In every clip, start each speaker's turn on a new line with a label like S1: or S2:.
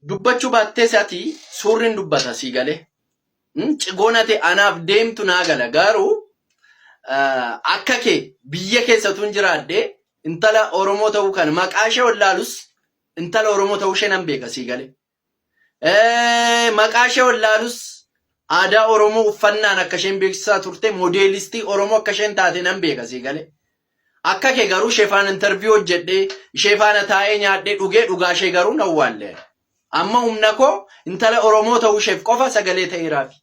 S1: dubbachuu baattee sati suurri dubbata sii galee. Cigoonate anaaf deemtu naa gala garuu akka kee biyya keessatu hin jiraadde intala Oromoo ta'uu kan maqaa ishee wallaalus intala Oromoo ta'uu ishee nan beeka sii galee. Maqaa ishee wallaalus aadaa Oromoo uffannaan akka isheen beeksisaa turte moodeelistii Oromoo akka isheen taate nan beeka sii galee. Akka kee garuu ishee faana interviyuu hojjedhee ishee faana taa'ee nyaadhee dhugee dhugaa ishee garuu nan waallee. Amma humna koo intala Oromoo ta'uu isheef qofa sagalee ta'eeraafi.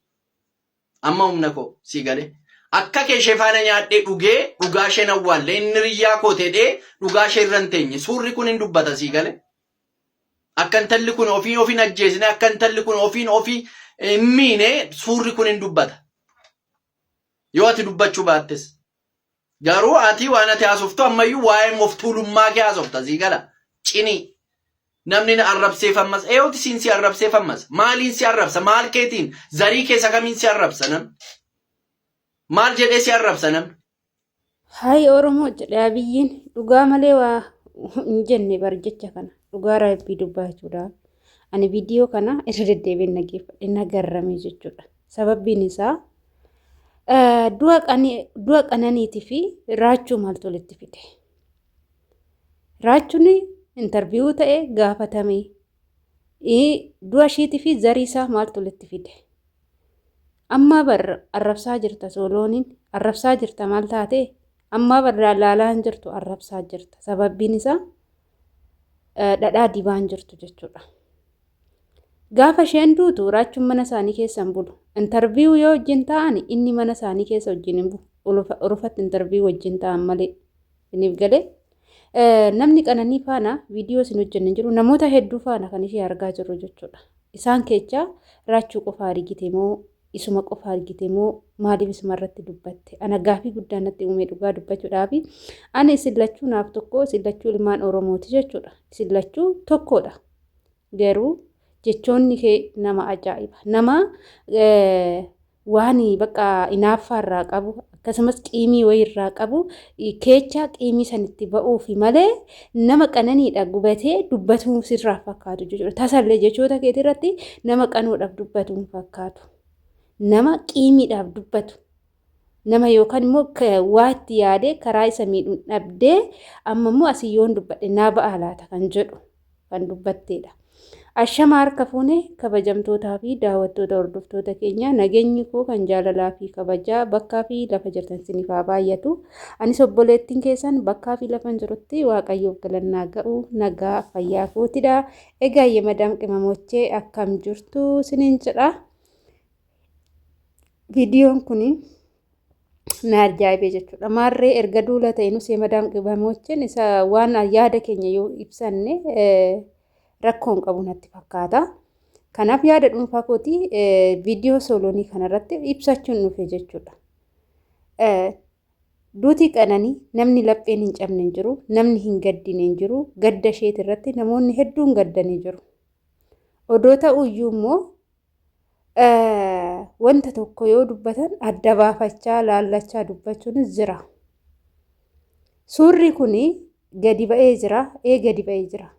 S1: Amma humna koo sii galee. Akka kee ishee faana nyaadhee dhugee dhugaa ishee nan waallee inni riyyaa koo ta'ee dhugaa ishee irra hin teenye suurri kun hin dubbata sii galee. Akka intalli kun ofiin ajjeesne akka intalli kun ofii miine suurri kun hin dubbata. Yoo ati dubbachuu baattes. Garuu ati waan ati haasoftu ammayyuu waa'ee of tuulummaa kee haasofta sii gala. Cinii. Namni arrabseefammas eeyooti siin si arrabseefammas maaliin si arrabsa maal keetiin zarii keessa kamiin si arrabsa namni maal jedhee si arrabsa namni.
S2: Hayi Oromoo jedhe Abiyyiin dhugaa malee waa hin jenne bar jecha kana dhugaa rabbii dubbachuudha. Ani viidiyoo kana irra deddeebiin nageeffadhe nagarrame jechuudha. Sababbiin isaa du'a qananiitii fi raachuu maaltu walitti fide. Raachuun interviyuu ta'e gaafatame du'a ishiitii fi zarii isaa maaltu walitti fide. Amma bar arrabsaa jirta soolooniin arrabsaa jirta maal taate amma bar laalaan jirtu arrabsaa jirta. Sababbiin isaa dhadhaa dibaan jirtu jechuudha. Gaafa isheen duutu raachuun mana isaanii keessa hin bulu. Interviyuu yoo wajjin ta'an inni mana isaanii keessa wajjin hin bulu. Urufatti interviyuu wajjin ta'an malee iniif galee. Namni qananii faana viidiyoo isin hojjenne jiru namoota hedduu faana kan ishee argaa jirru jechuudha. Isaan keessaa raachuu qofa argite moo isuma qofa argite moo maaliif isuma irratti dubbatte? Ana gaafii guddaa natti uumee dhugaa dubbachuudhaaf ani isin lachuu naaf tokko isin lachuu ilmaan Oromooti jechuudha. Isin lachuu tokkodha. Garuu jechoonni kee nama ajaa'iba. Nama waan bakka inaaffaa irraa qabu akkasumas qiimii wayii irraa qabu keechaa qiimii sanitti ba'uufi malee nama qananiidha gubatee dubbatuun sirraa fakkaatu jechuudha. Tasallee jechoota keetii irratti nama qanuudhaaf dubbatuun fakkaatu. Nama qiimiidhaaf dubbatu. Nama yookaan immoo waatti yaadee karaa isa miidhuun dhabdee amma immoo asii yoon dubbadhe naa ba'aa laata kan jedhu kan dubbatteedha. Ashama harka fuune kabajamtootaa fi daawwattoota hordoftoota keenya nageenyi koo kan jaalalaa fi kabajaa bakkaa fi lafa jirtan isiniif haa baay'atu. Anis obboleettiin keessan bakkaa fi lafa jirutti waaqayyoof galannaa ga'u nagaa fayyaa kootidha. Egaa yemadaam qimamochee akkam jirtu isiniin jedha. Viidiyoon kun na ajaa'ibee jechuudha. Maarree erga duula ta'e nus yemadaam qimamocheen isa waan yaada keenya yoo ibsanne rakkoon qabu natti fakkaata. Kanaaf yaada dhuunfaa kootii viidiyoo sooloonii kanarratti ibsachuun dhufe jechuudha. Duutii qananii namni lapheen hin cabne hin jiru, namni hin gaddine hin jiru, gadda isheet irratti namoonni hedduun gaddanii jiru. Odoo ta'uyyuu immoo wanta tokko yoo dubbatan adda baafachaa laallachaa dubbachuunis jira. Suurri kun gadi ba'ee jira, gadi ba'ee jira.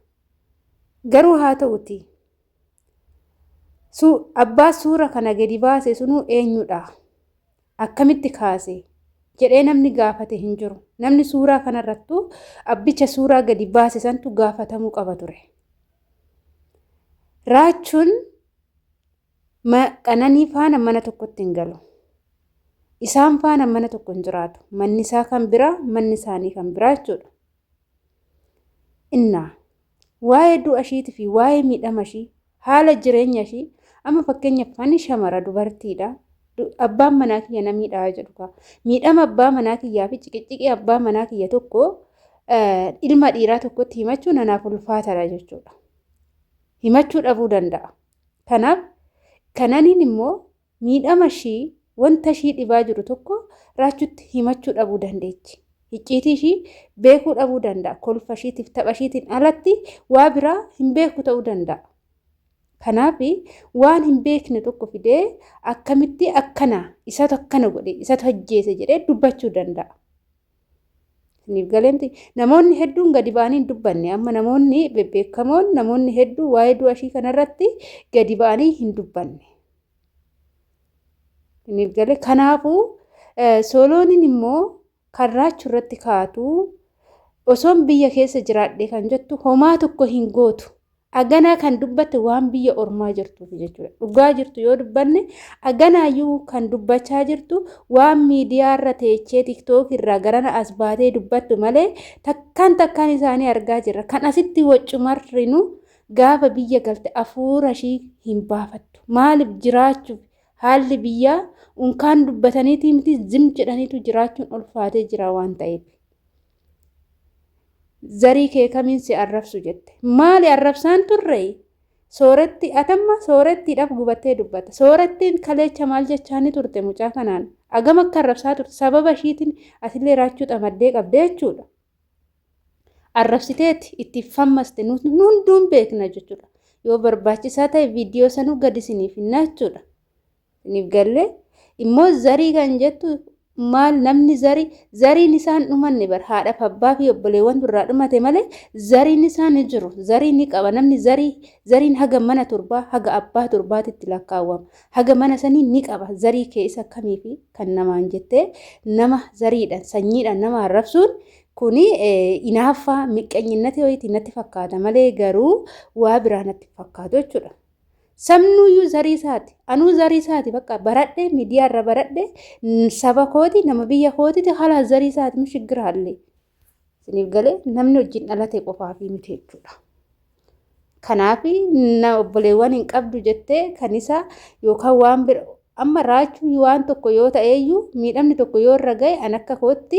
S2: Garuu haa ta'uti abbaa suura kana gadi baase sunuu eenyudha? Akkamitti kaase? Jedhee namni gaafate hin jiru. Namni suuraa kanarrattu abbicha suuraa gadi baase santu gaafatamuu qaba ture. Raachuun qananii faana mana tokkotti hin galu. Isaan faana mana tokko hin jiraatu. Manni isaa kan biraa, manni isaanii kan biraa jechuudha. Innaa waa'ee du'a ishiitii fi waa'ee miidhama ishii haala jireenya ishii amma fakkeenyaaf ani shamara dubartiidha. Abbaan manaa kiyya na miidhaa jedhu. Miidhama abbaa manaa kiyyaa fi ciqiccii abbaa manaa kiyya tokko ilma dhiiraa tokkotti himachuun anaaf ulfaataadha jechuudha. Himachuu dhabuu danda'a. Kanaaf kananiin immoo miidhama ishii wanta ishii dhibaa jiru tokko raachuutti himachuu dhabuu dandeechi. Icciitii ishii beekuu dhabuu danda'a. Kolfa ishiitiif tapha ishiitiin alatti waa biraa hin beeku ta'uu danda'a. Kanaaf waan hin beekne tokko fidee akkamitti akkana isatu akkana godhe isatu ajjeese jedhee dubbachuu danda'a. Niif galeemti namoonni hedduun gadi ba'anii hin dubbanne amma namoonni bebbeekamoon namoonni hedduu waa'ee du'a ishii kanarratti gadi ba'anii hin dubbanne. Niif galee kanaafuu Soolooniin immoo kan raachuu irratti kaatu osoon biyya keessa jiraadhe kan jettu homaa tokko hin gootu. Aganaa kan dubbatte waan biyya ormaa jirtuuf jechuudha. Dhugaa jirtu yoo dubbanne aganaayyuu kan dubbachaa jirtu waan miidiyaa irra teechee tiktook irraa garana as baatee dubbattu malee takkaan isaanii argaa jirra. Kan asitti waccumarrinu gaafa biyya galte hafuura ishii hin baafattu. Maaliif jiraachuuf haalli biyyaa unkaan dubbataniitii miti zim jedhaniitu jiraachuun ulfaatee jira waan ta'eef. Zarii kee kamiin si arrabsu jette. Maali arrabsaan turre? Sooratti atamma soorattiidhaaf gubattee dubbata. Soorattiin kaleecha maal jechaani turte mucaa kanaan? Agam akka arrabsaa turte sababa ishiitiin asillee raachuu xamaddee qabdee jechuudha. Arrabsiteeti itti fammaste hunduun beekna jechuudha. Yoo barbaachisaa ta'e viidiyoo sanuu gadi siniif hinna jechuudha. Siniif gallee immoo zarii kan jettu maal namni zariin isaan dhumanne bar haadhaaf abbaa fi obboleewwan irraa dhumate malee zariin isaan ni jiru. Zariin ni qaba namni zariin haga mana torbaa haga abbaa torbaatitti lakkaawwama. Haga mana sanii ni qaba. Zarii keessa kamii fi kan namaan jettee nama zariidhaan sanyiidhaan nama arrabsuun kuni inaaffaa miqqeenyinnati wayitii natti fakkaata malee garuu waa biraa natti fakkaatu jechuudha. Sabnuyyuu zarii isaati. Anuu zarii isaati bakka baradhe miidiyaa irra baradhe saba kooti nama biyya kootiti haala zarii isaati mishigiraallee. Siniif galee namni wajjin dhalate qofaa fi miti jechuudha. Kanaaf na obboleewwan hin qabdu jettee kan isaa yookaan waan bira amma raachuu waan tokko yoo ta'eeyyuu miidhamni tokko yoo irra gahe an akka kootti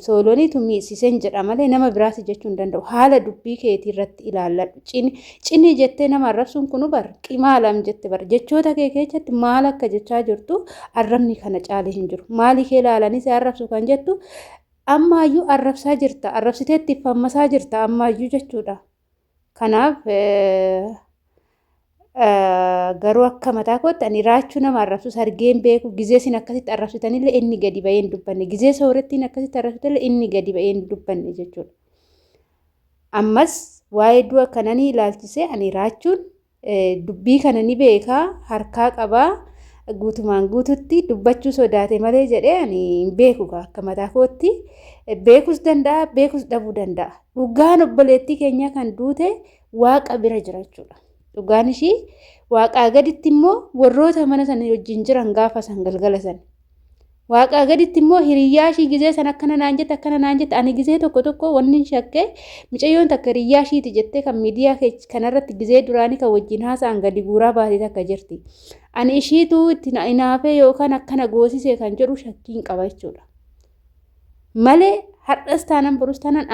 S2: Soolooniitu miidhsiseen jedha malee nama biraas jechuu hin danda'u. Haala dubbii keetii irratti ilaalladhu. Cini jettee nama arrabsuun kunu bar qimaalam jette bar jechoota kee keessatti maal akka jechaa jirtu arrabni kana caalee hin jiru. Maali kee ilaalanii si arrabsu kan jettu ammaayyuu arrabsaa jirta. Arrabsiteetti fammasaa jirta ammaayyuu jechuudha. Kanaaf garuu akka mataa kootti ani raachuu nama arrabsu sargeen beeku gizee sin akkasitti arrabsitanillee inni gadi ba'ee hin dubbanne gizee soorettiin akkasitti arrabsitanillee inni gadi ba'ee hin dubbanne jechuudha. Ammas waa'ee du'a kananii ilaalchisee ani raachuun dubbii kana ni beekaa harkaa qabaa guutumaan guututti dubbachuu sodaate malee jedhee ani hin beeku akka mataa kootti beekus danda'a beekus dhabuu danda'a. Dhugaan obboleettii keenya kan duute waaqa bira jira jechuudha. Dhugaan ishii waaqaa gaditti immoo warroota mana sana wajjin jiran gaafa san galgala san. Waaqaa gaditti immoo hiriyyaa ishii gizee san akkana naan jette ani gizee tokko wanni shakkee mucayyoon takka hiriyyaa ishiiti jettee kan miidiyaa kanarratti gizee duraanii kan wajjin haasa'an gadi guuraa baatee takka jirti. Ani ishiitu itti inaafee yookaan akkana goosisee kan jedhu shakkiin qaba jechuudha. Malee har'as taanan borus taanan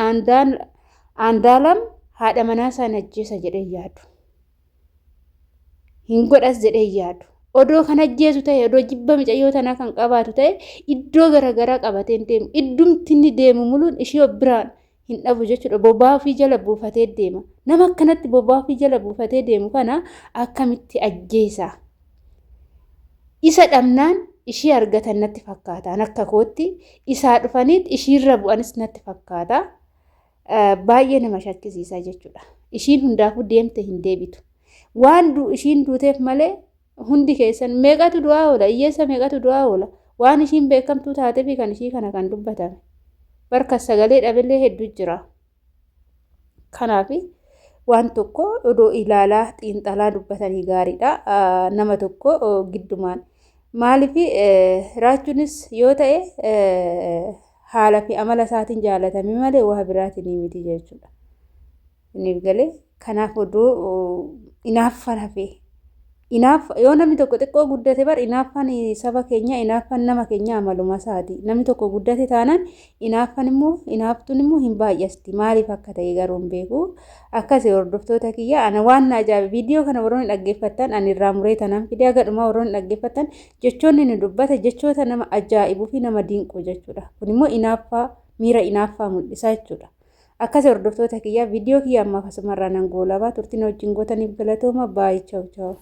S2: aandaalam haadha manaa isaan ajjeesa jedhee yaadu. Hin godhas jedhee yaadu. Odoo kan ajjeesu ta'e odoo jibba mucayyoo tanaa kan qabaatu ta'e iddoo garaagaraa qabatee deemu. Iddumti inni deemu muluun ishee biraan hin dhabu jechuudha. Bobaa ofii jala buufatee deema. Nama akkanatti bobaa ofii jala buufatee deemu kana akkamitti ajjeesa? Isa dhabnaan ishii argatan natti fakkaata. Akka kootti isaa dhufaniit ishiirra bu'anis natti fakkaata. Baay'ee nama shakkisiisa jechuudha. Ishiin hundaafuu deemte hin deebitu. Waan ishiin duuteef malee hundi keessan meeqatu du'aa oola hiyyeessa meeqatu du'aa oola waan ishiin beekamtuu taatee fi kan ishii kana kan dubbatame barka sagalee dhabillee hedduu jira. Kanaaf waan tokko odoo ilaalaa xiinxalaa dubbatanii gaariidha. Nama tokko giddumaan maaliif raachuunis yoo ta'e haala fi amala isaatiin jaalatame malee waa biraatiin miti jechuudha. Inni galee kanaaf odoo inaaffan hafee yoo namni tokko xiqqoo guddate bar inaaffan saba keenya inaaffan nama keenya amaluma isaati. Namni tokko guddate taanaan inaaftuun immoo hin baay'asti. Maaliif akka ta'e garuu hin beeku. Akkasii hordoftoota kiyya ana waan na ajaa'ibe viidiyoo kana warroonni dhaggeeffattan ani irraa muree tanaan fidee gadhumaa warroonni dhaggeeffattan jechoonni ni dubbata jechoota nama ajaa'ibuu fi nama dinqu jechuudha. Kun immoo inaaffaa miira inaaffaa mul'isa jechuudha. Akkasii hordoftoota kiyya viidiyoo kiyya ammaa akkasumarraa nan goolabaa turtiin wajjin gootaniif galatooma baay'ee chaawu.